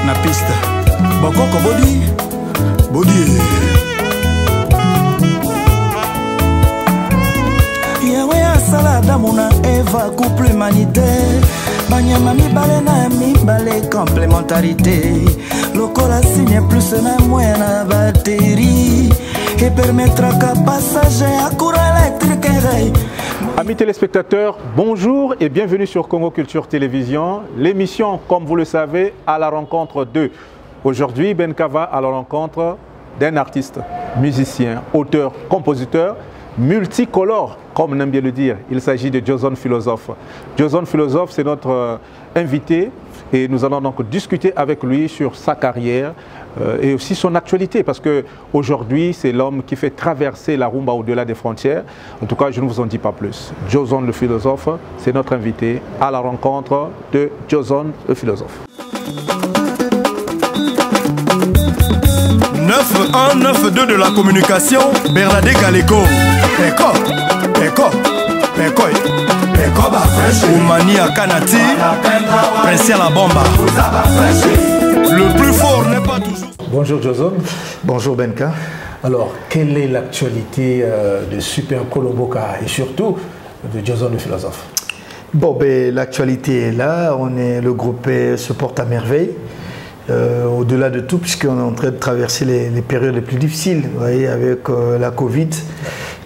na piste Bokoko Body Body Yahweh asala Adamu na Eva couple humanitaire Banyama mibale na mibale complémentarité Lokola signe plus na moins na batterie Et permettra qu'un passager à courant électrique rail. Amis téléspectateurs, bonjour et bienvenue sur Congo Culture Télévision. L'émission, comme vous le savez, à la rencontre de. Aujourd'hui, Benka va à la rencontre d'un artiste, musicien, auteur, compositeur, multicolore, comme on aime bien le dire. Il s'agit de Joson Philosophe. Joson Philosophe, c'est notre invité et nous allons donc discuter avec lui sur sa carrière et aussi son actualité, parce qu'aujourd'hui, c'est l'homme qui fait traverser la rumba au-delà des frontières. En tout cas, je ne vous en dis pas plus. Joson le Philosophe, c'est notre invité à la rencontre de Joson le Philosophe. 9192 de la communication, Bernadette Galego. Oumani à Kanati, Prince à la Bomba. Le plus fort n'est pas toujours. Bonjour Joson. Bonjour Benka. Alors, quelle est l'actualité de Super Colomboka et surtout de Joson le Philosophe? Bon, ben, l'actualité est là, le groupe se porte à merveille. Au-delà de tout, puisqu'on est en train de traverser les périodes les plus difficiles, vous voyez, avec la Covid.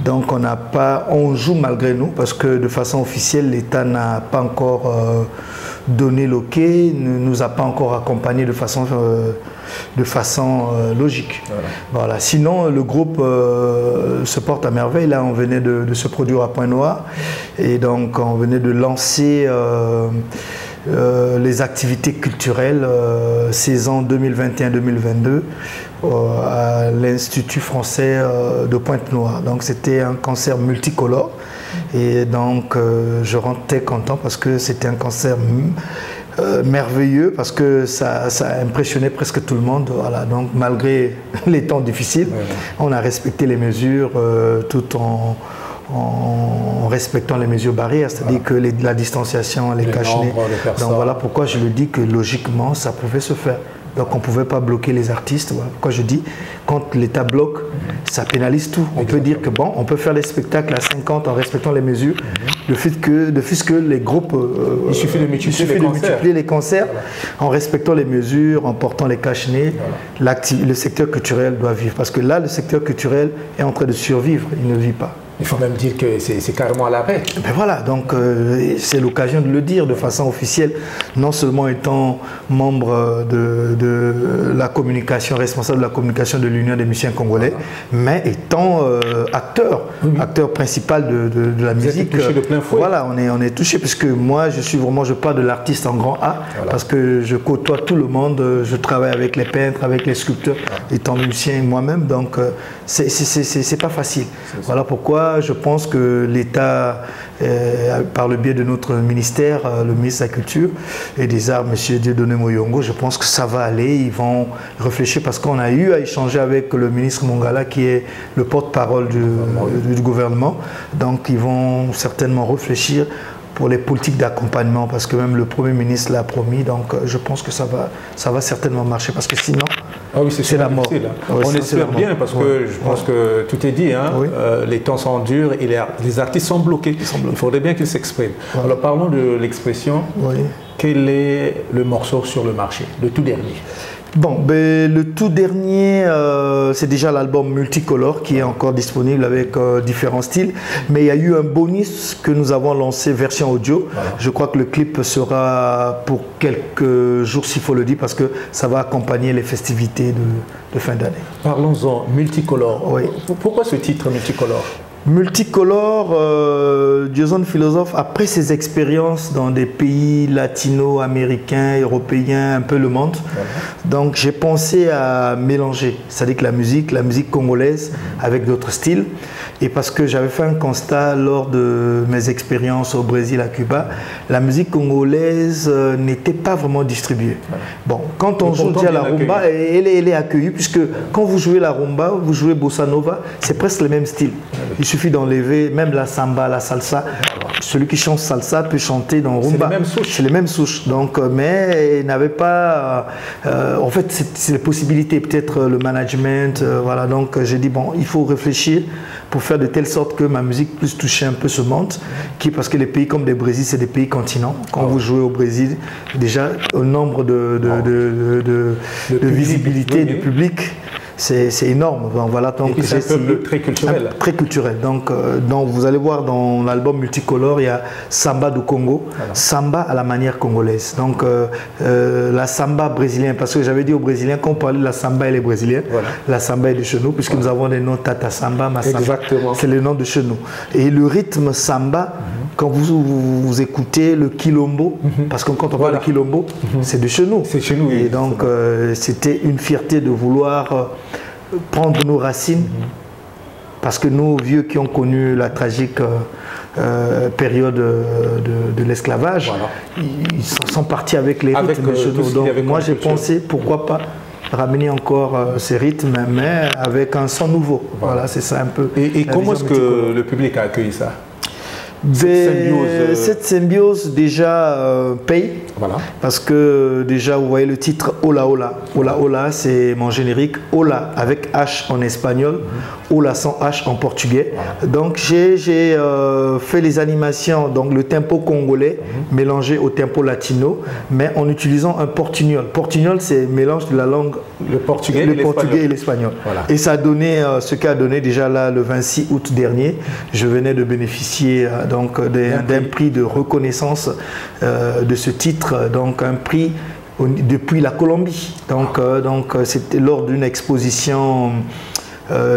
Donc on joue malgré nous, parce que de façon officielle, l'État n'a pas encore donné l'OK, ne nous a pas encore accompagnés de façon logique. Voilà. Sinon, le groupe se porte à merveille. Là, on venait de se produire à Pointe-Noire, et donc on venait de lancer les activités culturelles saison 2021-2022 à l'Institut français de Pointe-Noire. Donc c'était un concert multicolore et donc je rentre très content parce que c'était un concert merveilleux, parce que ça a impressionné presque tout le monde. Voilà. Donc malgré les temps difficiles, on a respecté les mesures tout en respectant les mesures barrières, c'est-à-dire que la distanciation, les cache-nez. Donc voilà pourquoi je le dis que logiquement ça pouvait se faire. Donc on ne pouvait pas bloquer les artistes. Voilà pourquoi je dis, quand l'État bloque, ça pénalise tout. On peut dire que bon, on peut faire les spectacles à 50 en respectant les mesures. Le fait que les groupes... il suffit de multiplier les concerts en respectant les mesures, en portant les cache-nez. Le secteur culturel doit vivre. Parce que là, le secteur culturel est en train de survivre. Il ne vit pas. Il faut même dire que c'est carrément à l'arrêt. Ben voilà, donc c'est l'occasion de le dire de façon officielle, non seulement étant membre de la communication, responsable de la communication de l'Union des musiciens congolais, mais étant acteur principal de la musique. Touché de plein fouet. Voilà, on est touché, puisque moi je parle de l'artiste en grand A, parce que je côtoie tout le monde, je travaille avec les peintres, avec les sculpteurs, étant musicien moi-même, donc c'est pas facile. Voilà pourquoi je pense que l'État, par le biais de notre ministère, le ministre de la Culture et des Arts, M. Dieudonné Moyongo, je pense que ça va aller. Ils vont réfléchir, parce qu'on a eu à échanger avec le ministre Mongala, qui est le porte-parole du gouvernement. Donc ils vont certainement réfléchir pour les politiques d'accompagnement, parce que même le Premier ministre l'a promis. Donc je pense que ça va certainement marcher, parce que sinon c'est la mort. On espère bien, parce que je pense que tout est dit, hein. Les temps sont durs et les artistes sont bloqués. Il faudrait bien qu'ils s'expriment. Alors parlons de l'expression. Quel est le morceau sur le marché, le tout dernier? Bon, ben, le tout dernier, c'est déjà l'album Multicolore qui est encore disponible avec différents styles. Mais il y a eu un bonus que nous avons lancé version audio. Je crois que le clip sera pour quelques jours, s'il faut le dire, parce que ça va accompagner les festivités de fin d'année. Parlons-en, Multicolore. Pourquoi ce titre Multicolore? Multicolore, Joson Philosophe, après ses expériences dans des pays latino-américains, européens, un peu le monde, donc j'ai pensé à mélanger, c'est-à-dire que la musique congolaise avec d'autres styles. Et parce que j'avais fait un constat lors de mes expériences au Brésil, à Cuba, la musique congolaise n'était pas vraiment distribuée. Bon, quand on joue à la rumba, elle est accueillie, puisque quand vous jouez la rumba, vous jouez bossa nova, c'est presque le même style. Il suffit d'enlever même la samba, la salsa, celui qui chante salsa peut chanter dans rumba. C'est les mêmes souches. Donc, mais il n'avait pas... en fait, c'est les possibilités, peut-être le management. Voilà. Donc, j'ai dit, bon, il faut réfléchir pour faire de telle sorte que ma musique puisse toucher un peu ce monde. Parce que les pays comme le Brésil, c'est des pays continents. Quand vous jouez au Brésil, déjà, au nombre de visibilité du public, c'est énorme. Donc, voilà, donc c'est un peuple très culturel. Très culturel. Donc, vous allez voir dans l'album Multicolore, il y a Samba du Congo, voilà. Samba à la manière congolaise. Donc la samba brésilienne, parce que j'avais dit aux Brésiliens, quand on parlait de la samba et les Brésiliens, voilà. La samba est de chez nous, puisque nous avons des noms Tata Samba, Massamba. C'est le nom de chez nous. Et le rythme samba, quand vous écoutez le quilombo, parce que quand on parle de quilombo, c'est de chez nous. C'est chez nous. Et donc c'était une fierté de vouloir prendre nos racines, parce que nous, vieux qui ont connu la tragique période de l'esclavage, voilà. Ils sont partis avec les rythmes de chez nous. Donc moi j'ai pensé, pourquoi pas ramener encore ces rythmes, mais avec un son nouveau. Voilà, c'est ça un peu. Et comment est-ce que le public a accueilli ça? Cette symbiose déjà paye, voilà. Parce que déjà vous voyez le titre Hola Hola. Hola Hola, c'est mon générique. Hola avec H en espagnol, Hola sans H en portugais. Voilà. Donc j'ai fait les animations, donc le tempo congolais mélangé au tempo latino, mais en utilisant un portugnol. Portugnol, c'est mélange de la langue le portugais et l'espagnol. Voilà. Et ça a donné ce qu'a donné déjà là le 26 août dernier. Je venais de bénéficier donc d'un prix de reconnaissance de ce titre, donc un prix depuis la Colombie. Donc c'était lors d'une exposition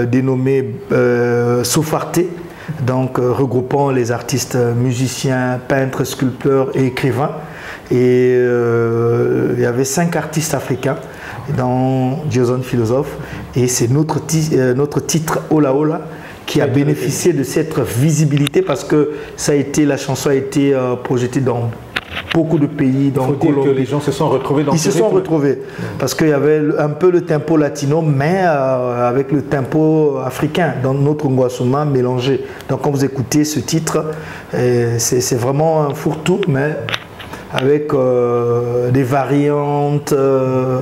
dénommée Sofarte, donc regroupant les artistes musiciens, peintres, sculpteurs et écrivains. Et il y avait 5 artistes africains dans Jason Philosophe, et c'est notre titre Hola Hola qui a bénéficié de cette visibilité, parce que la chanson a été projetée dans beaucoup de pays. Il faut dire que les gens se sont retrouvés dans ce rythme. Ils se sont retrouvés parce qu'il y avait un peu le tempo latino, mais avec le tempo africain, dans notre Ngwasuma mélangé. Donc quand vous écoutez ce titre, c'est vraiment un fourre-tout, mais avec des variantes,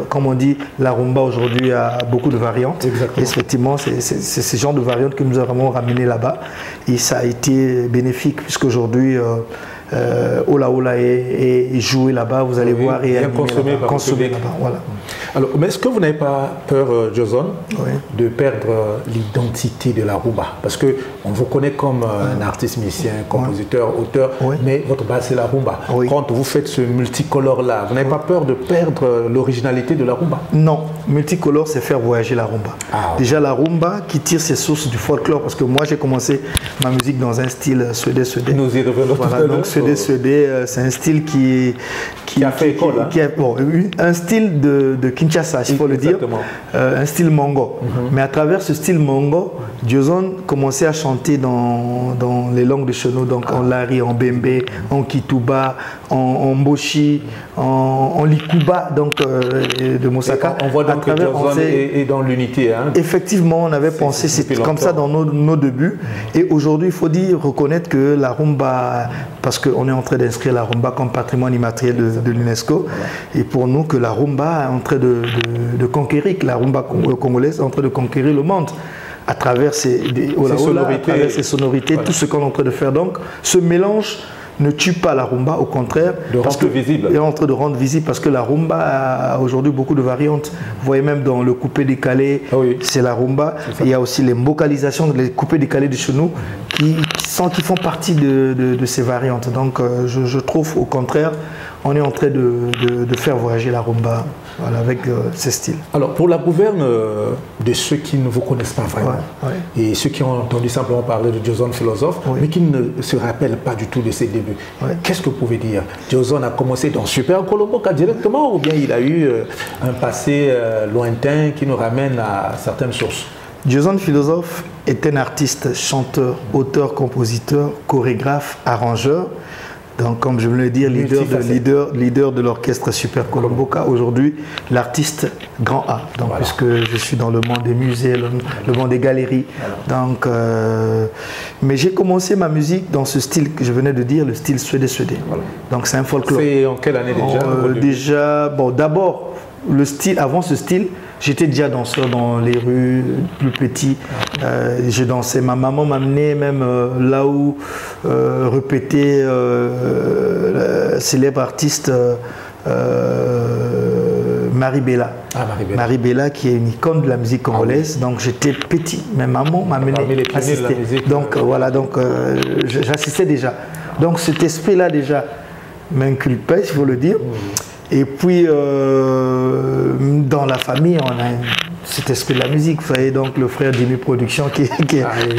comme on dit, la rumba aujourd'hui a beaucoup de variantes. Exactement. Et effectivement, c'est ce genre de variantes que nous avons vraiment ramené là-bas. Et ça a été bénéfique, puisqu'aujourd'hui, Hola Hola est joué là-bas, vous allez voir, et consommé là-bas. Voilà. Alors, mais est-ce que vous n'avez pas peur, Jason, de perdre l'identité de la rumba? Parce qu'on vous connaît comme un artiste musicien, compositeur, auteur, mais votre base c'est la rumba. Quand vous faites ce multicolore-là, vous n'avez pas peur de perdre l'originalité de la rumba? Non, multicolore, c'est faire voyager la rumba. Déjà la rumba qui tire ses sources du folklore, parce que moi j'ai commencé ma musique dans un style suédé. Nous y revenons tout à l'heure. Donc suédé, c'est un style qui a fait école. Un style de Kinshasa, il faut le dire, un style mongo. Mais à travers ce style mongo, Jason commençait à chanter dans les langues de chez nous, donc en lari, en bembe, en kituba, en mboshi, en likuba, donc de Mosaka. On voit donc que Jason est dans l'unité. Hein. Effectivement, on avait pensé, c'est comme ça dans nos débuts. Et aujourd'hui, il faut reconnaître que la rumba, parce qu'on est en train d'inscrire la rumba comme patrimoine immatériel de l'UNESCO, et pour nous que la rumba est en train de conquérir, la rumba congolaise est en train de conquérir le monde à travers ses sonorités, tout ce qu'on est en train de faire. Donc ce mélange ne tue pas la rumba, au contraire, il est en train de rendre visible, parce que la rumba a aujourd'hui beaucoup de variantes. Vous voyez même dans le coupé décalé, c'est la rumba. Il y a aussi les vocalisations, les coupés décalés de chez nous qui font partie de ces variantes. Donc je trouve au contraire, on est en train de faire voyager la rumba, voilà, avec ces styles. Alors pour la gouverne de ceux qui ne vous connaissent pas vraiment, et ceux qui ont entendu simplement parler de Jason Philosophe, mais qui ne se rappellent pas du tout de ses débuts, qu'est-ce que vous pouvez dire? Jason a commencé dans Super Colomboka directement, ou bien il a eu un passé lointain qui nous ramène à certaines sources? Jason Philosophe est un artiste, chanteur, auteur, compositeur, chorégraphe, arrangeur. Donc, comme je voulais dire, leader de l'orchestre Super Colomboka. Aujourd'hui, l'artiste grand A. Donc, voilà. Puisque je suis dans le monde des musées, le monde des galeries. Voilà. Donc, mais j'ai commencé ma musique dans ce style que je venais de dire, le style suédé-suédé. Voilà. Donc, c'est un folklore. C'est en quelle année déjà? Bon, d'abord, le style, avant ce style, j'étais déjà danseur dans les rues, plus petit. Je dansais. Ma maman m'amenait même là où répétait le célèbre artiste Marie Bella. Marie Bella qui est une icône de la musique congolaise. Donc j'étais petit. Mais maman m'amenait assister. Donc voilà, donc j'assistais déjà. Donc cet esprit-là déjà m'inculpait, s'il faut le dire. Et puis, dans la famille, on a cet esprit de la musique. Vous voyez, donc le frère Jimmy Production qui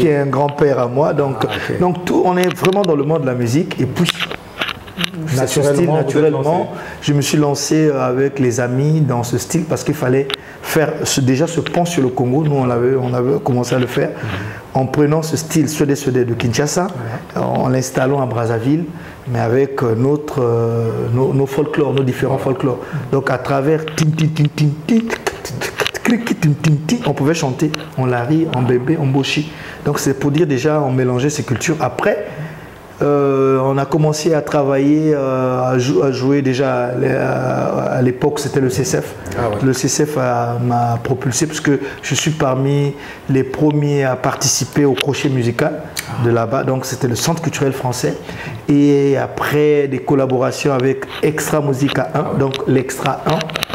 est un grand-père à moi. Donc, tout, on est vraiment dans le monde de la musique. Et puis, naturellement, je me suis lancé avec les amis dans ce style parce qu'il fallait faire déjà ce pont sur le Congo. Nous, on avait commencé à le faire en prenant ce style suédé de Kinshasa, en l'installant à Brazzaville, mais avec nos folklores, nos différents folklores. Donc à travers on pouvait chanter en lari, en bébé, en boshi. Donc c'est pour dire déjà, on mélangeait ces cultures. Après, on a commencé à travailler, à jouer déjà à l'époque, c'était le CCF. Le CCF m'a propulsé parce que je suis parmi les premiers à participer au crochet musical de là-bas. Donc c'était le Centre culturel français. Et après des collaborations avec Extra Musica 1, donc l'Extra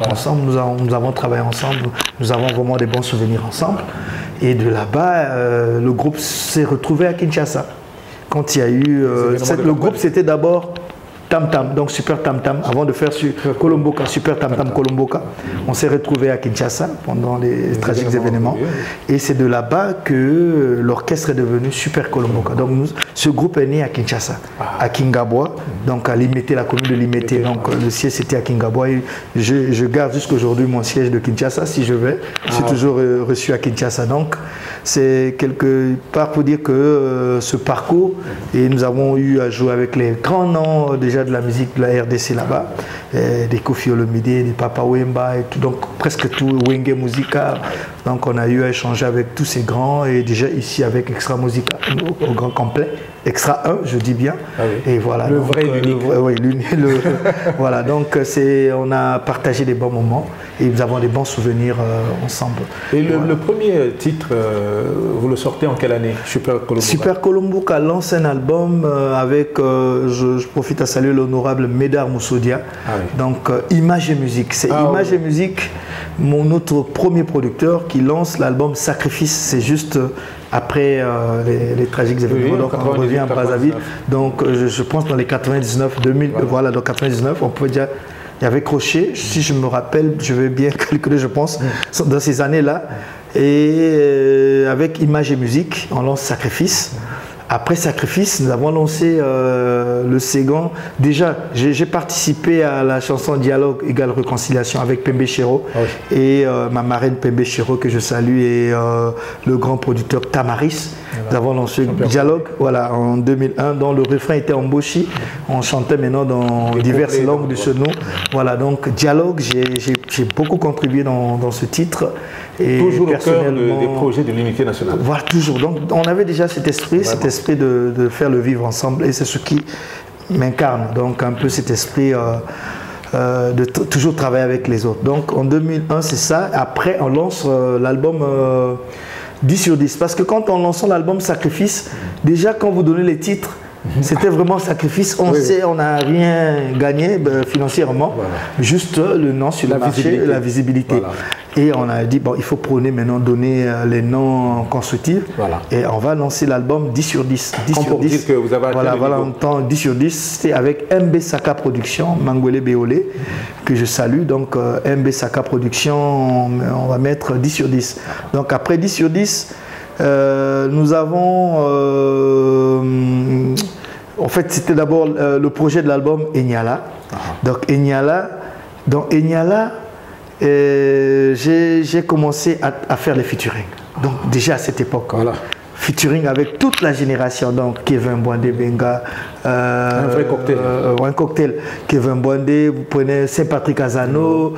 1, ensemble, nous avons travaillé ensemble, nous avons vraiment des bons souvenirs ensemble. Et de là-bas, le groupe s'est retrouvé à Kinshasa. Quand il y a eu... le groupe, c'était d'abord Tam Tam, donc Super Tam Tam, avant de faire Colomboka, Super Tam Tam Colomboka. On s'est retrouvé à Kinshasa pendant les tragiques événements. Et c'est de là-bas que l'orchestre est devenu Super Colomboka. Donc ce groupe est né à Kinshasa, à Kingabwa, donc à Limete, la commune de Limete. Donc le siège c'était à Kingabwa. Et je garde jusqu'à aujourd'hui mon siège de Kinshasa si je vais. Je suis toujours reçu à Kinshasa. Donc c'est quelque part pour dire que ce parcours, et nous avons eu à jouer avec les grands noms déjà de la musique de la RDC là-bas, des Koffi Olomide, des Papa Wemba, et tout, donc presque tout, Wenge Musica. Donc on a eu à échanger avec tous ces grands, et déjà ici avec Extra Musica au grand complet, Extra 1 je dis bien. Et voilà, le vrai unique. Voilà, donc on a partagé des bons moments et nous avons des bons souvenirs ensemble. Et le premier titre, vous le sortez en quelle année? Super Colomboka. Super Colomboka lance un album avec, je profite à saluer l'honorable Médard Moussodia. Donc Image et Musique. C'est Image et Musique, notre premier producteur qui lance l'album Sacrifice. C'est juste après les tragiques événements. Donc on revient à Brazzaville. Donc je pense dans les 99, 2000, voilà, dans 99, on pouvait dire... Il y avait Crochet, si je me rappelle, je vais bien calculer, je pense, dans ces années-là. Et avec Image et Musique, on lance Sacrifice. Après Sacrifice, nous avons lancé le second. Déjà, j'ai participé à la chanson Dialogue égale réconciliation avec Pembe Chero et ma marraine Pembe Chero que je salue et le grand producteur Tamaris. Nous avons lancé Dialogue en 2001 dont le refrain était en boshi. On chantait maintenant dans diverses langues de ce nom. Voilà, donc Dialogue, j'ai beaucoup contribué dans ce titre. Et toujours au cœur des projets de l'unité nationale. Voilà, toujours. Donc on avait déjà cet esprit de faire le vivre ensemble et c'est ce qui m'incarne. Donc un peu cet esprit de toujours travailler avec les autres. Donc en 2001 c'est ça. Après on lance l'album 10 sur 10. Parce que quand on lance l'album Sacrifice, déjà quand vous donnez les titres, c'était vraiment Sacrifice. On sait, on n'a rien gagné financièrement, juste le nom sur le marché, la visibilité. Et on a dit, bon, il faut prôner maintenant, donner les noms constructifs. Et on va lancer l'album 10 sur 10. 10 sur 10. Dire que vous avez voilà, on entend 10 sur 10. C'est avec MB Saka Production, Mangwele Beolé, que je salue. Donc MB Saka Production, on va mettre 10 sur 10. Donc après 10 sur 10, nous avons... en fait, c'était d'abord le projet de l'album Enyala. Donc Enyala, j'ai commencé à faire les featuring. Donc déjà à cette époque, featuring avec toute la génération, donc Kevin Bwandé Benga, un vrai cocktail. Un cocktail. Kevin Bwandé, vous prenez Saint-Patrick Azano,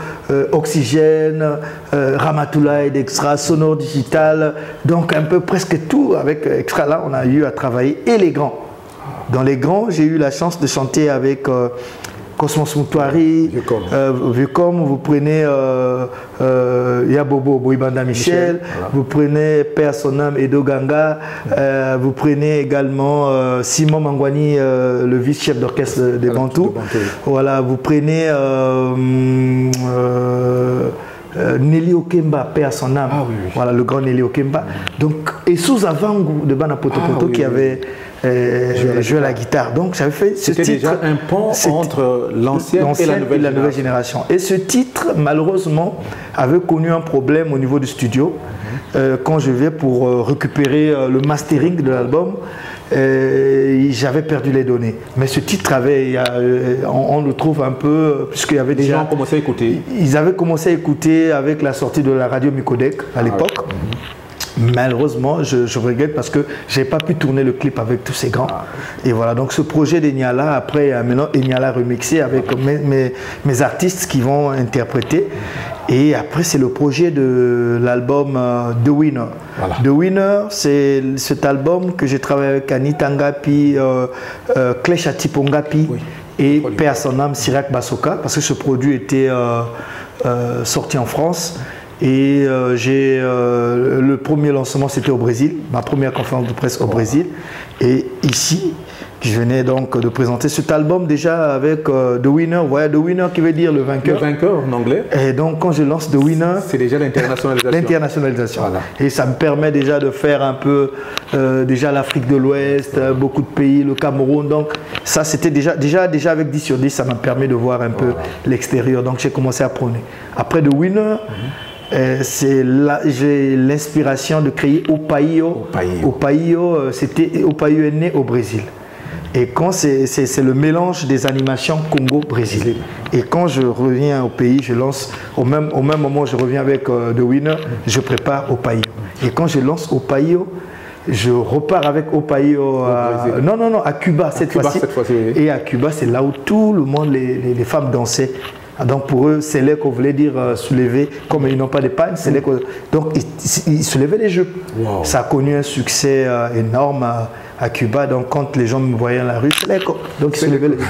Oxygène, Ramatoulaye d'Extra, Sonore Digital, donc un peu presque tout avec Extra. Là, on a eu à travailler, et les grands. Dans les grands, j'ai eu la chance de chanter avec Cosmos Moutouari, Vieux-Com, vous prenez Yabobo Boibanda Michel, voilà. Vous prenez Père Sonam Edo Ganga, vous prenez également Simon Mangwani, le vice-chef d'orchestre des Bantous. Voilà, vous prenez Nelly Okemba, Père son âme, voilà le grand Nelly Okemba. Donc, et sous Avangu de Bana Potopoto qui avait joué la guitare. Donc j'avais fait ce titre. C'était déjà un pont entre l'ancienne et la nouvelle génération. Et ce titre, malheureusement, avait connu un problème au niveau du studio. Quand je vais pour récupérer le mastering de l'album, j'avais perdu les données. Mais ce titre avait, on le trouve un peu, puisqu'il y avait déjà... Les gens ont commencé à écouter. Ils avaient commencé à écouter avec la sortie de la radio Micodec à l'époque. Malheureusement, je regrette parce que je n'ai pas pu tourner le clip avec tous ces grands. Et voilà, donc ce projet d'Enyala, après, maintenant Enyala remixé avec mes artistes qui vont interpréter. Et après, c'est le projet de l'album The Winner. Voilà. The Winner, c'est cet album que j'ai travaillé avec Anita Ngapi, Klesha Tipongapi et Père son âme, Sirak Basoka, parce que ce produit était sorti en France. Et le premier lancement, c'était au Brésil, ma première conférence de presse au Brésil. Et ici, je venais donc de présenter cet album déjà avec The Winner. Voilà, The Winner qui veut dire le vainqueur. Le vainqueur en anglais. Et donc quand je lance The Winner, c'est déjà l'internationalisation. L'internationalisation. Voilà. Et ça me permet déjà de faire un peu déjà l'Afrique de l'Ouest, beaucoup de pays, le Cameroun. Donc ça c'était déjà avec 10 sur 10, ça m'a permis de voir un peu l'extérieur. Donc j'ai commencé à prôner. Après The Winner, j'ai l'inspiration de créer Opaio. Opaio, Opaio est né au Brésil. Et quand c'est le mélange des animations Congo-Brésil. Et quand je reviens au pays, je lance, au même moment où je reviens avec The Winner, je prépare Opaio. Et quand je lance Opaio, je repars avec Opaio à Cuba cette fois-ci. Et à Cuba, c'est là où tout le monde, les femmes dansaient. Donc pour eux, c'est là qu'on voulait dire soulever, comme ils n'ont pas de panne, c'est là donc ils soulevaient les jeux. Wow. Ça a connu un succès énorme à Cuba. Donc quand les gens me voyaient dans la rue, c'est là donc ils soulevaient les jeux.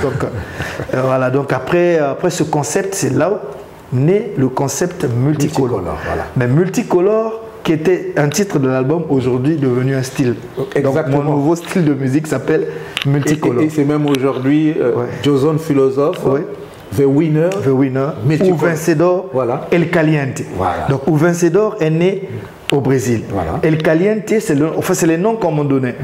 Voilà, donc après ce concept, c'est là où naît le concept multicolore. Voilà. Mais multicolore, qui était un titre de l'album, aujourd'hui devenu un style. Exactement. Donc mon nouveau style de musique s'appelle multicolore. Et c'est même aujourd'hui Jozon Philosophe. The Winner, ou Vencedor, El Caliente. Voilà. Donc, ou Vencedor est né au Brésil. Voilà. El Caliente, c'est les noms qu'on m'a donné.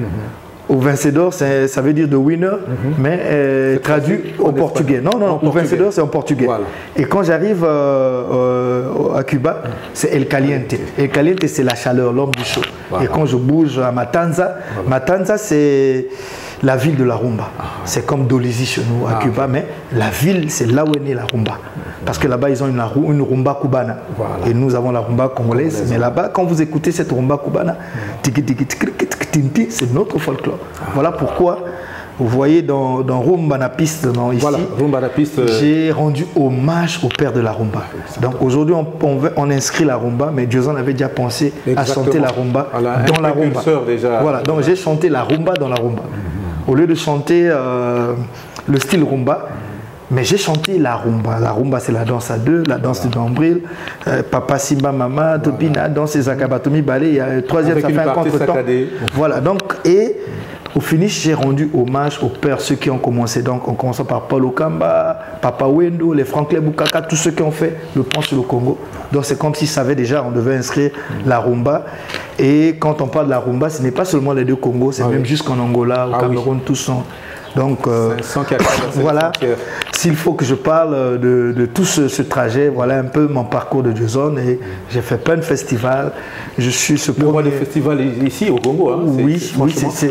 Ou Vencedor, ça veut dire The Winner, mais traduit au portugais. Non, ou Vencedor, c'est en portugais. Voilà. Et quand j'arrive à Cuba, c'est El Caliente. El Caliente, c'est la chaleur, l'homme du chaud. Voilà. Et quand je bouge à Matanza, Matanza, c'est la ville de la rumba. C'est comme Dolisie chez nous à Cuba, mais la ville, c'est là où est née la rumba. Parce que là-bas, ils ont une rumba cubana. Voilà. Et nous avons la rumba congolaise. Mais là-bas, quand vous écoutez cette rumba cubana, c'est notre folklore. Voilà pourquoi, vous voyez dans Rumba na piste, j'ai rendu hommage au père de la rumba. Donc aujourd'hui, on inscrit la rumba, mais Jozon avait déjà pensé à chanter la rumba dans la rumba. Déjà. Voilà, donc j'ai chanté la rumba dans la rumba. Au lieu de chanter le style rumba, mais j'ai chanté la rumba. La rumba, c'est la danse à deux, la danse du nombril. Papa, Simba, Mama, Topina, danse et Zakabatomi, Balé. Il y a le troisième, ça fait un contre-temps. Voilà, donc, et au finish, j'ai rendu hommage aux pères, ceux qui ont commencé. Donc, en commençant par Paul Okamba, Papa Wendo, les Franklin Boukaka, tous ceux qui ont fait le pont sur le Congo. Donc, c'est comme s'ils savaient déjà, on devait inscrire la rumba. Et quand on parle de la rumba, ce n'est pas seulement les deux Congos, c'est même jusqu'en Angola, au Cameroun, tous sont Donc voilà, s'il faut que je parle de tout ce trajet, voilà un peu mon parcours de Diozone. Et j'ai fait plein de festivals. Je suis ce premier... Le festival ici au Congo, hein, oui,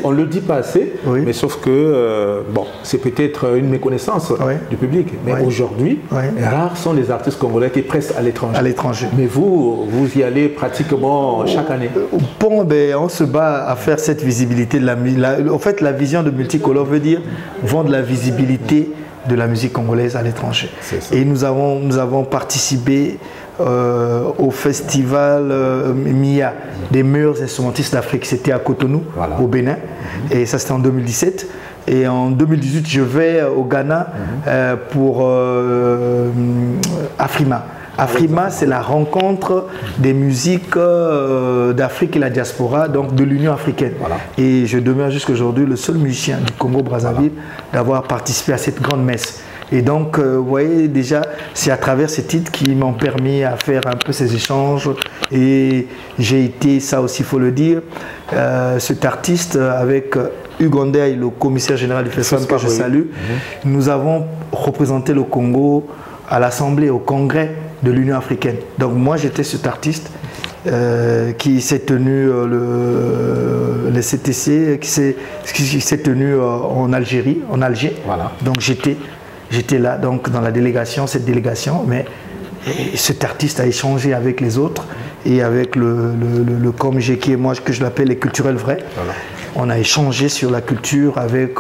on ne le dit pas assez, oui. Mais sauf que bon, c'est peut-être une méconnaissance du public. Mais aujourd'hui, rares sont les artistes congolais qui pressent à l'étranger. Mais vous y allez pratiquement chaque année. Bon, ben, on se bat à faire cette visibilité de la musique. En fait, la vision de Multicolore veut dire vendre la visibilité de la musique congolaise à l'étranger. Et nous avons participé au festival MIA des meilleurs instrumentistes d'Afrique. C'était à Cotonou, au Bénin. Et ça, c'était en 2017. Et en 2018, je vais au Ghana pour Afrima. Afrima, c'est la rencontre des musiques d'Afrique et la diaspora, donc de l'Union africaine. Et je demeure jusqu'à aujourd'hui le seul musicien du Congo-Brazzaville d'avoir participé à cette grande messe. Et donc, vous voyez, déjà, c'est à travers ces titres qui m'ont permis à faire un peu ces échanges. Et j'ai été, ça aussi, il faut le dire, cet artiste avec Hugues Ondey, le commissaire général du festival que je salue. Nous avons représenté le Congo à l'Assemblée, au Congrès de l'Union africaine. Donc moi j'étais cet artiste qui s'est tenu le CTC, qui s'est tenu en Algérie, en Alger. Donc j'étais là donc dans la délégation, cette délégation, mais cet artiste a échangé avec les autres et avec le COMG qui est moi que je l'appelle les culturels vrais. On a échangé sur la culture avec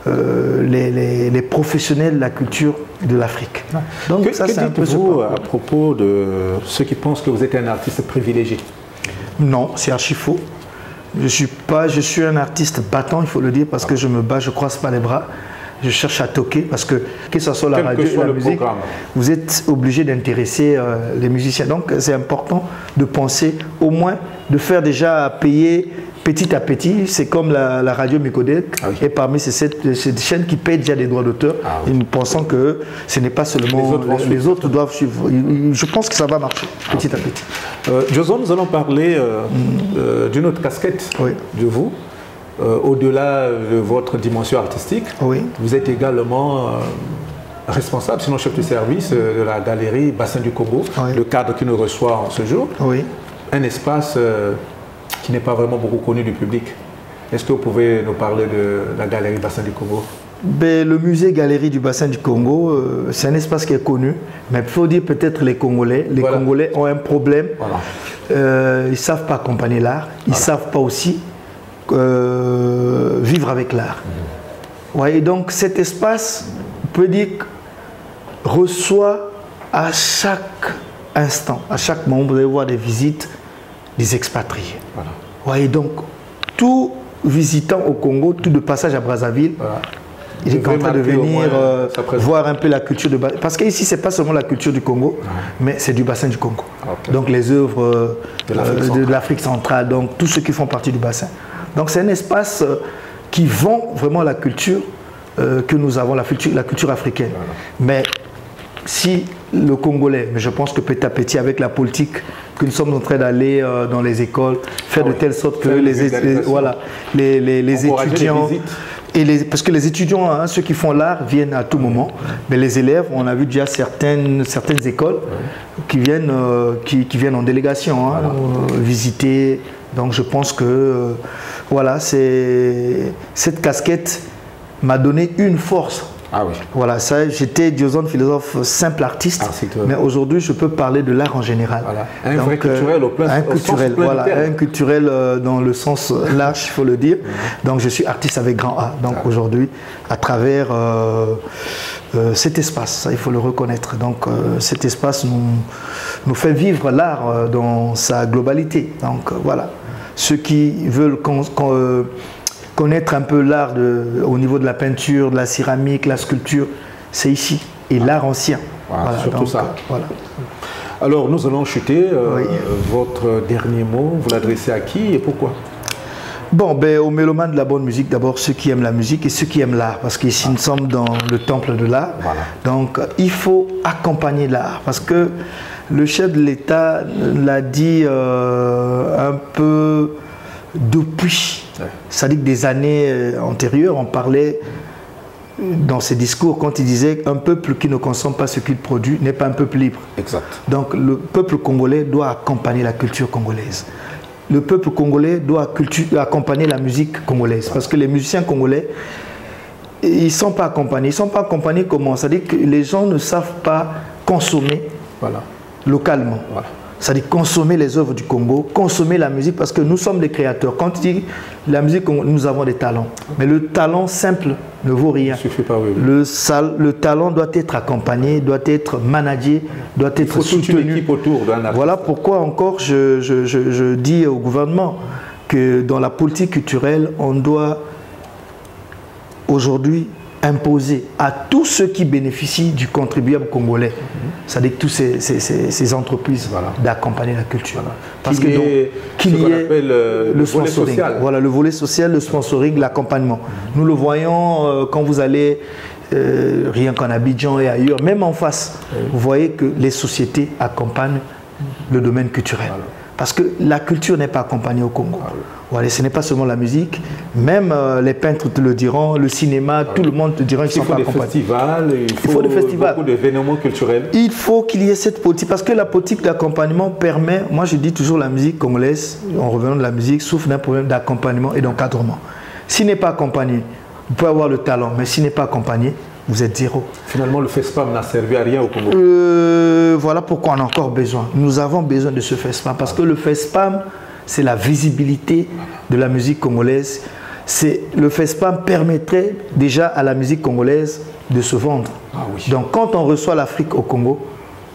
les professionnels de la culture de l'Afrique. Donc que dites-vous à propos de ceux qui pensent que vous êtes un artiste privilégié? Non, c'est archi faux. Je suis un artiste battant, il faut le dire, parce que je me bats, je ne croise pas les bras. Je cherche à toquer parce que ce soit la radio et la musique, vous êtes obligé d'intéresser les musiciens. Donc c'est important de penser au moins de faire déjà payer petit à petit. C'est comme la radio Micodec et parmi ces chaînes qui payent déjà des droits d'auteur. Nous pensons que ce n'est pas seulement les autres doivent suivre. Je pense que ça va marcher petit à petit. Diozone, nous allons parler d'une autre casquette de vous. Au-delà de votre dimension artistique, vous êtes également responsable, sinon chef de service de la galerie Bassin du Congo, le cadre qui nous reçoit en ce jour. Un espace qui n'est pas vraiment beaucoup connu du public. Est-ce que vous pouvez nous parler de la galerie Bassin du Congo? Le musée Galerie du Bassin du Congo, c'est un espace qui est connu, mais il faut dire peut-être les Congolais. Les Congolais ont un problème. Ils ne savent pas accompagner l'art, ils ne savent pas aussi vivre avec l'art. Et donc cet espace, on peut dire, reçoit à chaque instant, à chaque moment, vous allez voir des visites des expatriés. Et donc tout visitant au Congo, tout de passage à Brazzaville, il est en train de venir voir un peu la culture de Brazzaville. Parce qu'ici, ce n'est pas seulement la culture du Congo, mais c'est du bassin du Congo. Donc les œuvres de l'Afrique centrale, donc tous ceux qui font partie du bassin. Donc c'est un espace qui vend vraiment la culture que nous avons, la culture africaine. Mais si le Congolais, mais je pense que petit à petit avec la politique que nous sommes en train d'aller dans les écoles, faire de telle sorte que les étudiants, parce que les étudiants, ceux qui font l'art viennent à tout moment, mais les élèves, on a vu déjà certaines écoles qui viennent en délégation visiter. Donc je pense que voilà, cette casquette m'a donné une force. Voilà, ça, j'étais Diozone philosophe, simple artiste, mais aujourd'hui je peux parler de l'art en général. Un vrai culturel au plein un culturel dans le sens large, il faut le dire. Donc je suis artiste avec grand A. Donc aujourd'hui, à travers cet espace, ça, il faut le reconnaître. Donc cet espace nous fait vivre l'art dans sa globalité. Donc voilà, ceux qui veulent connaître un peu l'art au niveau de la peinture, de la céramique, la sculpture, c'est ici. Et l'art ancien. Surtout ça. Alors nous allons chuter. Votre dernier mot, vous l'adressez à qui et pourquoi? Aux mélomanes de la bonne musique, d'abord ceux qui aiment la musique et ceux qui aiment l'art, parce qu'ici nous sommes dans le temple de l'art. Donc il faut accompagner l'art, parce que le chef de l'État l'a dit un peu depuis. C'est-à-dire que des années antérieures, on parlait dans ses discours quand il disait un peuple qui ne consomme pas ce qu'il produit n'est pas un peuple libre. Exact. Donc le peuple congolais doit accompagner la culture congolaise. Le peuple congolais doit accompagner la musique congolaise. Parce que les musiciens congolais, ils ne sont pas accompagnés. Ils ne sont pas accompagnés comment? C'est-à-dire que les gens ne savent pas consommer localement. Voilà. C'est-à-dire consommer les œuvres du Congo, consommer la musique, parce que nous sommes des créateurs. Quand tu dis la musique, nous avons des talents. Mais le talent simple ne vaut rien. Il suffit pas, oui. Le talent doit être accompagné, doit être managé, doit être soutenu. Toute une équipe autour d'un artiste. Voilà pourquoi encore je dis au gouvernement que dans la politique culturelle, on doit aujourd'hui imposer à tous ceux qui bénéficient du contribuable congolais, c'est-à-dire toutes ces entreprises, d'accompagner la culture. Voilà. Parce qu'il y ait le volet social. Voilà, le volet social, le sponsoring, l'accompagnement. Nous le voyons quand vous allez rien qu'en Abidjan et ailleurs, même en face, vous voyez que les sociétés accompagnent le domaine culturel. Voilà. Parce que la culture n'est pas accompagnée au Congo. Voilà, ce n'est pas seulement la musique, même les peintres te le diront, le cinéma, tout le monde te dira qu'ils sont pas accompagnés. Il faut des festivals, beaucoup d'événements culturels. Il faut qu'il y ait cette politique, parce que la politique d'accompagnement permet, moi je dis toujours la musique congolaise, en revenant de la musique, souffre d'un problème d'accompagnement et d'encadrement. S'il n'est pas accompagné, vous pouvez avoir le talent, mais s'il n'est pas accompagné, vous êtes zéro. Finalement, le FESPAM n'a servi à rien au Congo. Voilà pourquoi on a encore besoin. Nous avons besoin de ce FESPAM, parce que le FESPAM, c'est la visibilité de la musique congolaise. Le FESPAM permettrait déjà à la musique congolaise de se vendre. Ah oui. Donc quand on reçoit l'Afrique au Congo,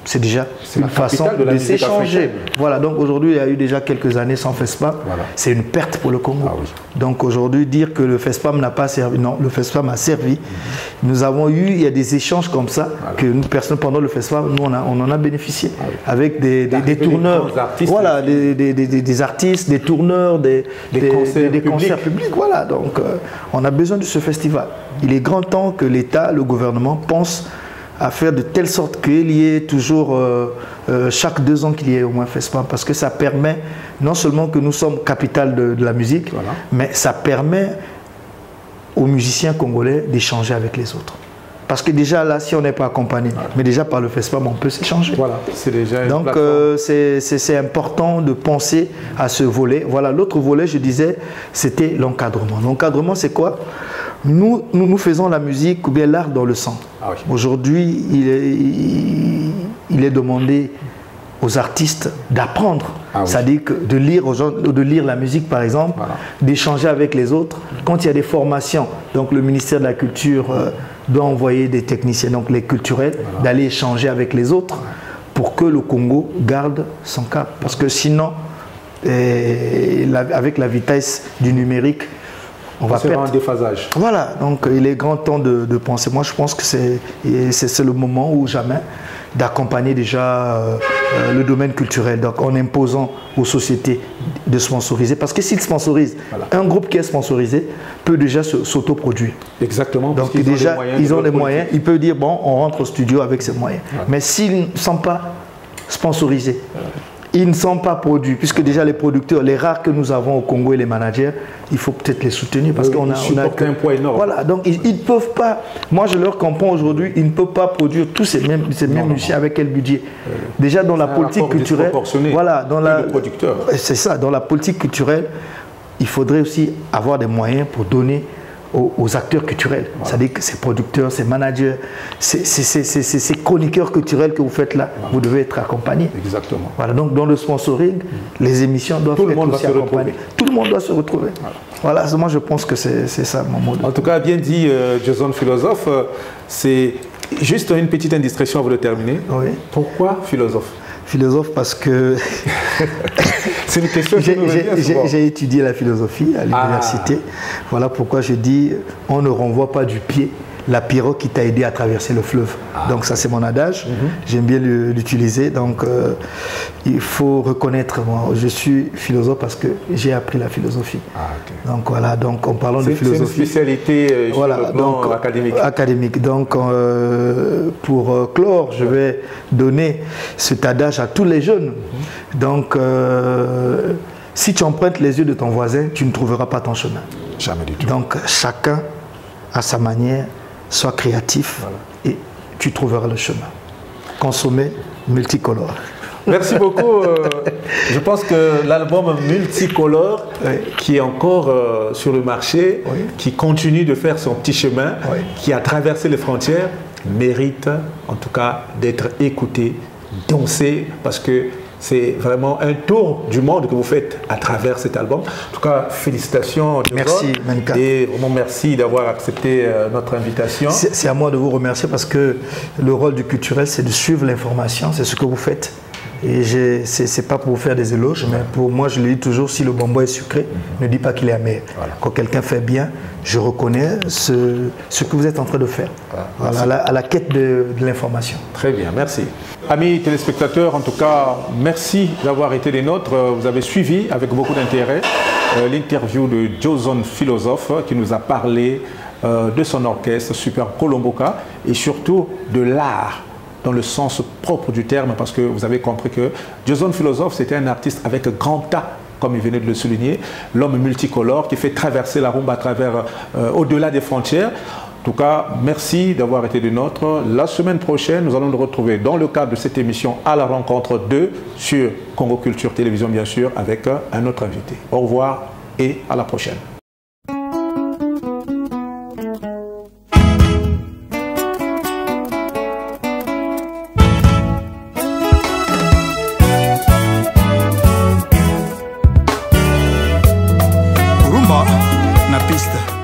c'est déjà une façon de s'échanger. Voilà, donc aujourd'hui, il y a eu déjà quelques années sans FESPAM. Voilà. C'est une perte pour le Congo. Ah oui. Donc aujourd'hui, dire que le FESPAM n'a pas servi, non, le FESPAM a servi. Nous avons eu, il y a des échanges comme ça, que nous, personne pendant le FESPAM, nous, on en a bénéficié. Ah oui. Avec des tourneurs, voilà, des artistes, des tourneurs, des concerts publics. Voilà, donc on a besoin de ce festival. Il est grand temps que l'État, le gouvernement, pense à faire de telle sorte qu'il y ait toujours, chaque 2 ans qu'il y ait au moins FESPAM, parce que ça permet non seulement que nous sommes capitale de la musique, mais ça permet aux musiciens congolais d'échanger avec les autres. Parce que déjà là, si on n'est pas accompagné, mais déjà par le FESPAM, on peut s'échanger. Voilà, c'est déjà donc c'est important de penser à ce volet. Voilà, l'autre volet, je disais, c'était l'encadrement. L'encadrement, c'est quoi? Nous faisons la musique ou bien l'art dans le sang. Ah oui. Aujourd'hui, il est demandé aux artistes d'apprendre. Ah oui. C'est-à-dire de lire aux gens, de lire la musique par exemple, d'échanger avec les autres. Quand il y a des formations, donc le ministère de la Culture doit envoyer des techniciens, donc les culturels, d'aller échanger avec les autres pour que le Congo garde son cap. Parce que sinon, avec la vitesse du numérique, on va perdre un déphasage. Voilà, donc il est grand temps de penser. Moi, je pense que c'est le moment ou jamais d'accompagner déjà le domaine culturel, donc en imposant aux sociétés de sponsoriser. Parce que s'ils sponsorisent, un groupe qui est sponsorisé peut déjà s'autoproduire. Exactement. Donc déjà, ils ont les moyens. Ils peuvent dire, bon, on rentre au studio avec ces moyens. Voilà. Mais s'ils ne sont pas sponsorisés, ils ne sont pas produits, puisque déjà les producteurs, les rares que nous avons au Congo et les managers, il faut peut-être les soutenir parce qu'on a un poids énorme. Voilà, donc ils ne peuvent pas, moi je leur comprends aujourd'hui, ils ne peuvent pas produire tous ces mêmes musiciens avec quel budget. Déjà dans la politique culturelle, voilà, c'est ça, dans la politique culturelle, il faudrait aussi avoir des moyens pour donner aux acteurs culturels, c'est-à-dire que ces producteurs, ces managers, ces chroniqueurs culturels que vous faites là, vous devez être accompagnés. Exactement. Voilà, donc dans le sponsoring, les émissions doivent être aussi accompagnées. Tout le monde doit se retrouver. Voilà, moi je pense que c'est ça mon mot. En tout cas, bien dit, Jason Philosophe, c'est juste une petite indiscrétion avant de terminer. Oui. Pourquoi philosophe? Philosophe parce que c'est une question que j'ai étudié la philosophie à l'université. Voilà pourquoi je dis on ne renvoie pas du pied la pirogue qui t'a aidé à traverser le fleuve. Donc ça c'est mon adage, j'aime bien l'utiliser. Donc il faut reconnaître, moi je suis philosophe parce que j'ai appris la philosophie. Donc voilà, donc en parlant de philosophie, c'est une spécialité voilà, donc, académique. Donc pour clore, je vais donner cet adage à tous les jeunes. Donc si tu empruntes les yeux de ton voisin, tu ne trouveras pas ton chemin. Jamais du tout. Donc chacun à sa manière sois créatif et tu trouveras le chemin. Consommer multicolore. Merci beaucoup. Je pense que l'album multicolore qui est encore sur le marché, qui continue de faire son petit chemin, qui a traversé les frontières, mérite en tout cas d'être écouté, dansé, parce que c'est vraiment un tour du monde que vous faites à travers cet album. En tout cas, félicitations. Merci, Menka. Et vraiment merci d'avoir accepté notre invitation. C'est à moi de vous remercier parce que le rôle du culturel, c'est de suivre l'information. C'est ce que vous faites. Et ce n'est pas pour vous faire des éloges, mais pour moi, je le dis toujours, si le bonbon est sucré, ne dis pas qu'il est amer. Voilà. Quand quelqu'un fait bien, je reconnais ce que vous êtes en train de faire. Voilà, à la quête de l'information. Très bien, merci. Amis téléspectateurs, en tout cas, merci d'avoir été des nôtres. Vous avez suivi avec beaucoup d'intérêt l'interview de Joson Philosophe qui nous a parlé de son orchestre Super Colomboka et surtout de l'art dans le sens propre du terme, parce que vous avez compris que Joson Philosophe, c'était un artiste avec grand A, comme il venait de le souligner, l'homme multicolore qui fait traverser la rumba à travers, au-delà des frontières. En tout cas, merci d'avoir été des nôtres. La semaine prochaine, nous allons nous retrouver dans le cadre de cette émission à la rencontre 2 sur Congo Culture Télévision, bien sûr, avec un autre invité. Au revoir et à la prochaine. Na pista.